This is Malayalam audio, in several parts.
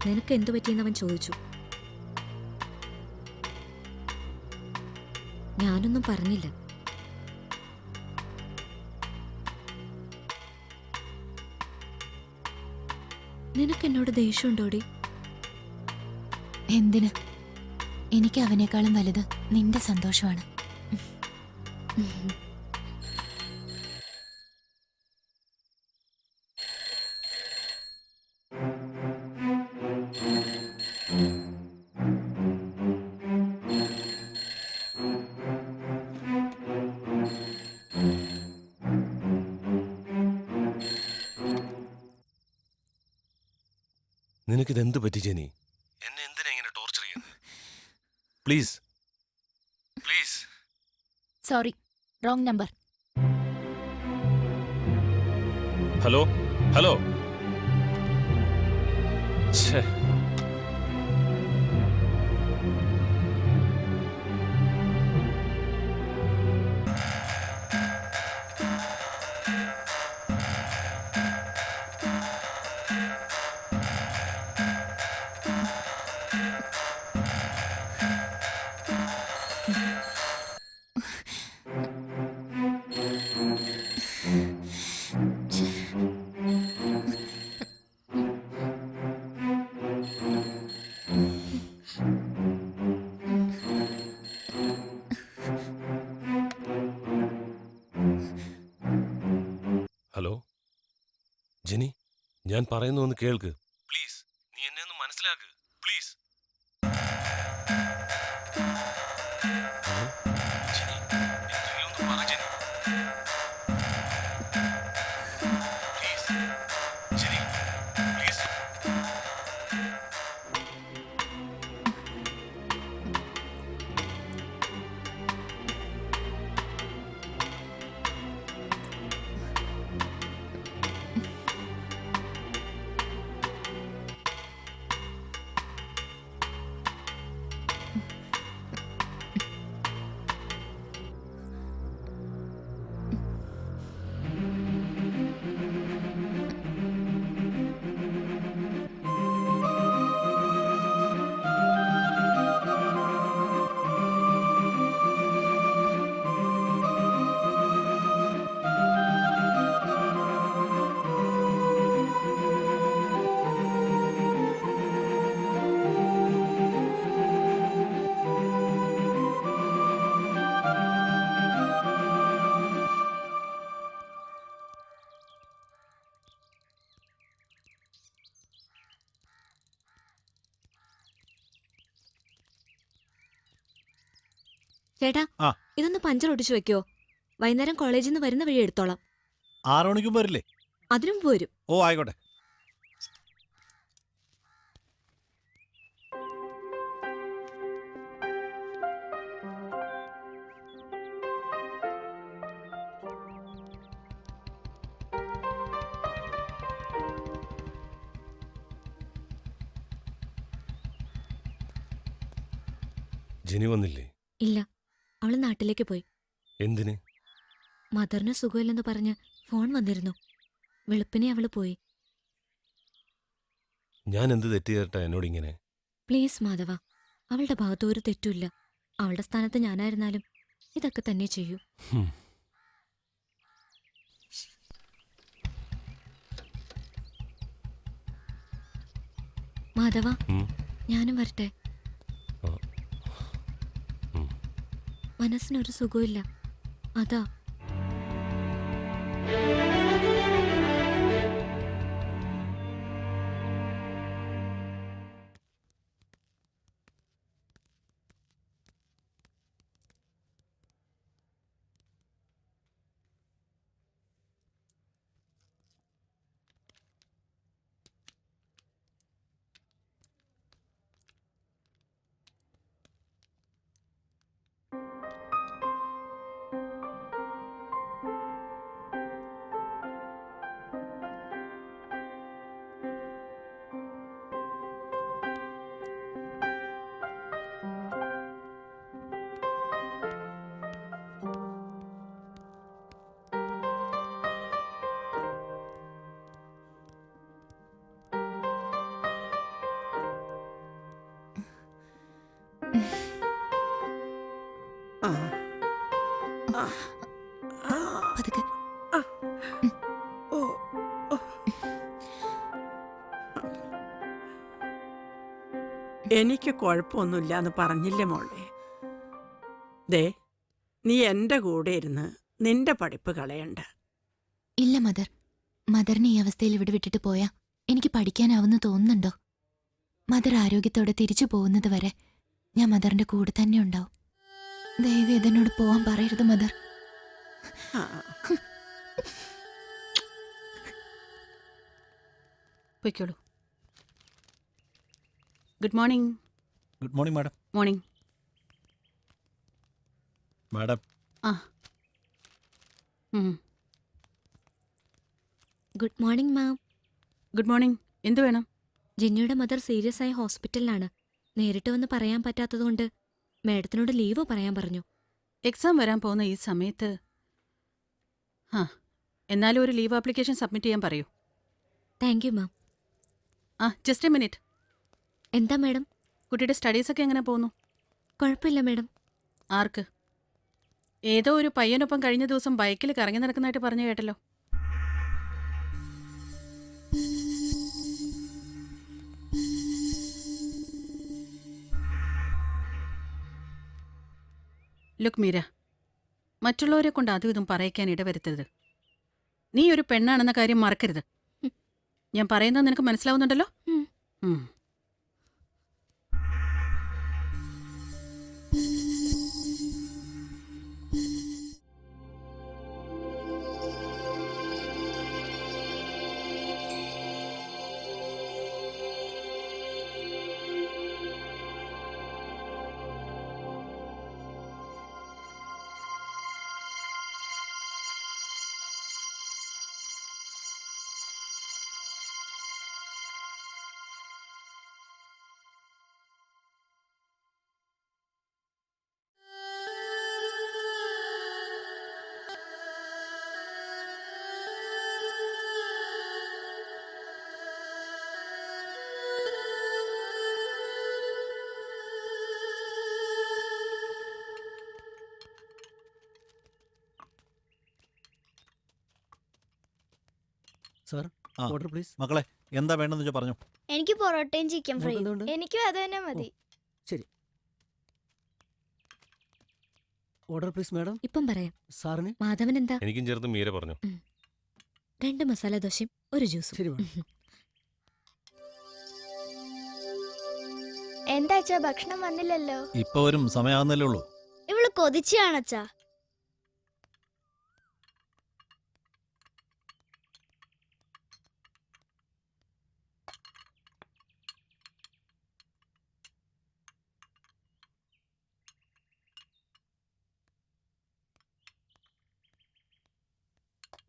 നിനക്ക് എന്തു പറ്റിയെന്ന് അവൻ ചോദിച്ചു. ഞാനൊന്നും പറഞ്ഞില്ല. നിനക്ക് എന്നോട് ദേഷ്യമുണ്ടോടി? എന്തിന്? എനിക്ക് അവനേക്കാളും വലുത് നിന്റെ സന്തോഷമാണ്. നിനക്കിതെന്ത് പറ്റി ജെനി? എന്നെ എന്തിനാ ഇങ്ങനെ ടോർച്ചർ ചെയ്യുന്നത്? Please please. Sorry, wrong number. Hello hello. ഛേ. ഹലോ ജെനി, ഞാൻ പറയുന്നു ഒന്ന് കേൾക്ക്. പ്ലീസ്, നീ എന്നെ ഒന്ന് മനസ്സിലാക്ക്. പ്ലീസ്. ചേട്ടാ, ഇതൊന്ന് പഞ്ചർ ഒട്ടിച്ചു വെക്കോ? വൈകുന്നേരം കോളേജിൽ നിന്ന് വരുന്ന വഴി എടുത്തോളാം. 6 മണിക്കും വരില്ലേ? അതിനും പോരും. ഓ, ആയിക്കോട്ടെ. ജെനി വന്നില്ലേ? ഇല്ല, അവള് നാട്ടിലേക്ക് പോയി. എന്തിന്? മദറിന് സുഖമില്ലെന്ന് പറഞ്ഞ് ഫോൺ വന്നിരുന്നു. വെളുപ്പിനെ അവള് പോയി. ഞാൻ എന്ത് തെറ്റ് ചെയ്തിട്ടാ എന്നോടിങ്ങനെ? പ്ലീസ് മാധവ, അവളുടെ ഭാഗത്ത് ഒരു തെറ്റുമില്ല. അവളുടെ സ്ഥാനത്ത് ഞാനായിരുന്നാലും ഇതൊക്കെ തന്നെ ചെയ്യൂ. മാധവ, ഞാനും വരട്ടെ? മനസ്സിനൊരു സുഖമില്ല, അതാ. പതുക്കെ. എനിക്ക് കുഴപ്പമൊന്നുമില്ലാന്ന് പറഞ്ഞില്ലേ മോളെ. ദേ, നീ എൻ്റെ കൂടെ ഇരുന്ന് നിന്റെ പഠിപ്പ് കളയണ്ട. ഇല്ല മദർ. മദറിനെ ഈ അവസ്ഥയിൽ ഇവിടെ വിട്ടിട്ട് പോയാ എനിക്ക് പഠിക്കാനാവുന്ന തോന്നുന്നുണ്ടോ? മദർ ആരോഗ്യത്തോടെ തിരിച്ചു പോകുന്നത് വരെ ഞാൻ മദറിന്റെ കൂടെ തന്നെ ഉണ്ടാവും. ദയവ് ഇതിനോട് പോവാൻ പറയരുത് മദർ. ആ, പൊയ്ക്കോളൂ. Good morning. Good morning madam. Morning. Madam ആ. Good morning ma'am. Good morning. എന്ത് വേണം? ജിന്നിയുടെ മദർ സീരിയസ് ആയ ഹോസ്പിറ്റലിലാണ്. നേരിട്ട് വന്ന് പറയാൻ പറ്റാത്തതുകൊണ്ട് മാഡത്തിനോട് ലീവ് പറയാൻ പറഞ്ഞു. എക്സാം വരാൻ പോകുന്ന ഈ സമയത്ത് എന്നാലും ഒരു ലീവ് ആപ്ലിക്കേഷൻ സബ്മിറ്റ് ചെയ്യാൻ പറയൂ. Thank you ma'am. Just A minute. എന്താ മാഡം? കുട്ടിയുടെ സ്റ്റഡീസൊക്കെ എങ്ങനെ പോകുന്നു? കുഴപ്പമില്ല മാഡം. ആർക്ക്? ഏതോ ഒരു പയ്യനൊപ്പം കഴിഞ്ഞ ദിവസം ബൈക്കിൽ കറങ്ങി നടക്കുന്നതായിട്ട് പറഞ്ഞു കേട്ടല്ലോ. ലുക്ക് മീര, മറ്റുള്ളവരെ കൊണ്ട് അതും ഇതും പറയിക്കാൻ ഇടവരുത്തരുത്. നീ ഒരു പെണ്ണാണെന്ന കാര്യം മറക്കരുത്. ഞാൻ പറയുന്നത് നിനക്ക് മനസ്സിലാവുന്നുണ്ടല്ലോ? സാർ ആ. Order please. മക്കളെ എന്താ വേണ്ടെന്ന് വെച്ചാൽ പറഞ്ഞു. എനിക്ക് പൊറോട്ടയും ചിക്കൻ ഫ്രൈ. എന്തുകൊണ്ട്? എനിക്കും അത് തന്നെ മതി. ശരി. Order please madam. ഇപ്പം പറയാം. സാറിന് മാധവൻ എന്താ? എനിക്കും ചേർത്ത് മീര പറഞ്ഞു. 2 മസാല ദോശയും ഒരു ജ്യൂസും. ശരി മാഡം. എന്താ അച്ഛാ ഭക്ഷണം വന്നില്ലല്ലോ? ഇപ്പൊ വരും, സമയമാകുന്നല്ലേ ഉള്ളൂ. ഇവള് കൊതിച്ചാണച്ചാ.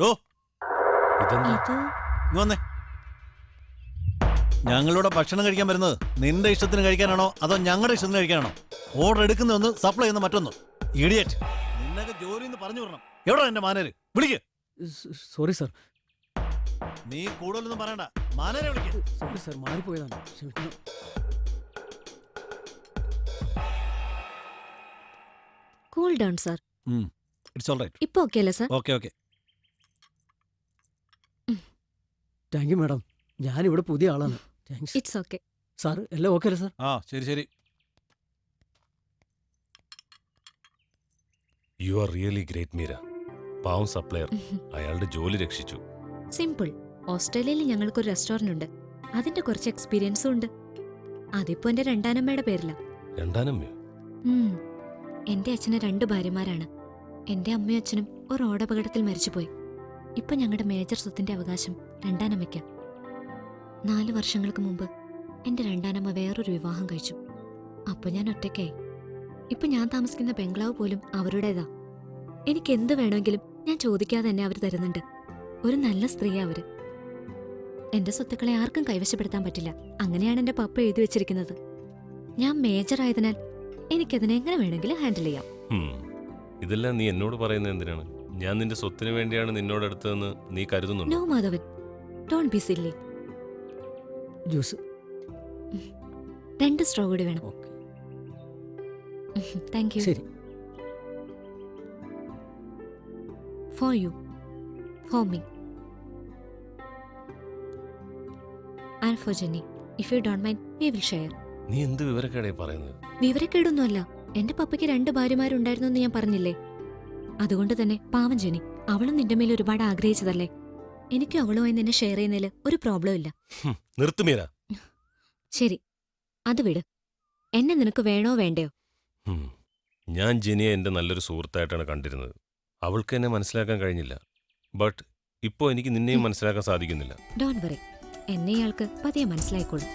ഡോ ഇതെന്താ? ഇത് ഇങ്ങ് വന്നേ. ഞങ്ങളുടെ ഭക്ഷണം കഴിക്കാൻ വരുന്നത് നിന്റെ ഇഷ്ടത്തിന് കഴിക്കാനാണോ അതോ ഞങ്ങളുടെ ഇഷ്ടത്തിന് കഴിക്കാനാണോ? ഓർഡർ എടുക്കുന്ന ഒന്ന്, സപ്ലൈ ചെയ്യുന്ന മറ്റൊന്ന്. ഇഡിയറ്റ്. നിന്നൊക്കെ ജോലി എന്ന് പറഞ്ഞു വിടണം. എവിടെ എന്റെ മാനേര്? വിളിക്ക്. Sorry sir. നീ കൂടുതലൊന്നും പറയണ്ട. മാനേരെ വിളിക്ക്. സോറി സാർ, മാറിപ്പോയതാണ്. ക്ഷമിക്കണം. Cool down sir. It's all right. ഇപ്പൊ ഓക്കെ അല്ലേ sir? Okay okay. Thank you madam. ഞാനിവിടെ പുതിയ ആളാണ്. താങ്ക്സ്. It's okay. സാർ എല്ലാം ഓക്കെ അല്ലേ സാർ? ആ ശരി ശരി. You are really great Meera. പാവം സപ്ലയർ അയാളുടെ ജോലി രക്ഷിച്ചു. സിമ്പിൾ. ഓസ്ട്രേലിയയിൽ ഞങ്ങൾക്കൊരു റെസ്റ്റോറന്റ് ഉണ്ട്. അതിന്റെ കുറച്ച് എക്സ്പീരിയൻസും ഉണ്ട്. അതിപ്പോ എന്റെ രണ്ടാനമ്മയുടെ പേരില. രണ്ടാനമ്മയോ? എന്റെ അച്ഛന് 2 ഭാര്യമാരാണ്. എന്റെ അമ്മയും അച്ഛനും ഒരു റോഡപകടത്തിൽ മരിച്ചുപോയി. ഇപ്പൊ ഞങ്ങളുടെ മേജർ സ്വത്തിന്റെ അവകാശം രണ്ടാനമ്മയ്ക്ക. 4 വർഷങ്ങൾക്ക് മുമ്പ് എന്റെ രണ്ടാനമ്മ വേറൊരു വിവാഹം കഴിച്ചു. അപ്പൊ ഞാൻ ഒറ്റയ്ക്കായി. ഇപ്പൊ ഞാൻ താമസിക്കുന്ന ബംഗ്ലാവ് പോലും അവരുടേതാ. എനിക്ക് എന്ത് വേണമെങ്കിലും ഞാൻ ചോദിക്കാതെ തന്നെ അവർ തരുന്നുണ്ട്. ഒരു നല്ല സ്ത്രീയാ അവര്. എന്റെ സ്വത്തുക്കളെ ആർക്കും കൈവശപ്പെടുത്താൻ പറ്റില്ല. അങ്ങനെയാണ് എന്റെ പപ്പ എഴുതി വെച്ചിരിക്കുന്നത്. ഞാൻ മേജർ ആയതിനാൽ എനിക്കതിനെ എങ്ങനെ വേണമെങ്കിലും ഹാൻഡിൽ ചെയ്യാം. ഇതെല്ലാം നീ എന്നോട് പറയുന്നത് എന്തിനാണ്? ഞാൻ നിന്റെ സ്വത്തിന് വേണ്ടിയാണ് നിന്നോടടുത്തതെന്ന് നീ കരുതുന്നുണ്ടോ? No Madhavan, don't be silly. Juice 2 straw കൂടി വേണം. ഓക്കെ. Thank you. ശരി. For you, for me and for Jenny. If you don't mind we will share. നീ എന്ത് വിവരക്കേടായി പറയുന്നത്? വിവരക്കേടൊന്നുമല്ല. എന്റെ പപ്പയ്ക്ക് 2 ഭാര്യമാരുണ്ടായിരുന്നു എന്ന് ഞാൻ പറഞ്ഞില്ലേ. അതുകൊണ്ട് തന്നെ പാവം ജെനി, അവളും നിന്റെ മേൽ ഒരുപാട് ആഗ്രഹിച്ചതല്ലേ. എനിക്കും അവളുമായി നിന്നെ ഷെയർ ചെയ്യുന്നതിൽ ഒരു പ്രോബ്ലം ഇല്ല. നിർത്തുമീര. ശരി, അത് വിട്. എന്നെ നിനക്ക് വേണോ വേണ്ടയോ? ഞാൻ ജെനിയെ എൻ്റെ നല്ലൊരു സുഹൃത്തായിട്ടാണ് കണ്ടിരുന്നത്. അവൾക്ക് എന്നെ മനസ്സിലാക്കാൻ കഴിഞ്ഞില്ല. ബട്ട് ഇപ്പോൾ എനിക്ക് നിന്നെയും മനസ്സിലാക്കാൻ സാധിക്കുന്നില്ല. ഡോണ്ട് വറി, എന്നെ ഇയാൾക്ക് പതിയെ മനസ്സിലായിക്കോളും.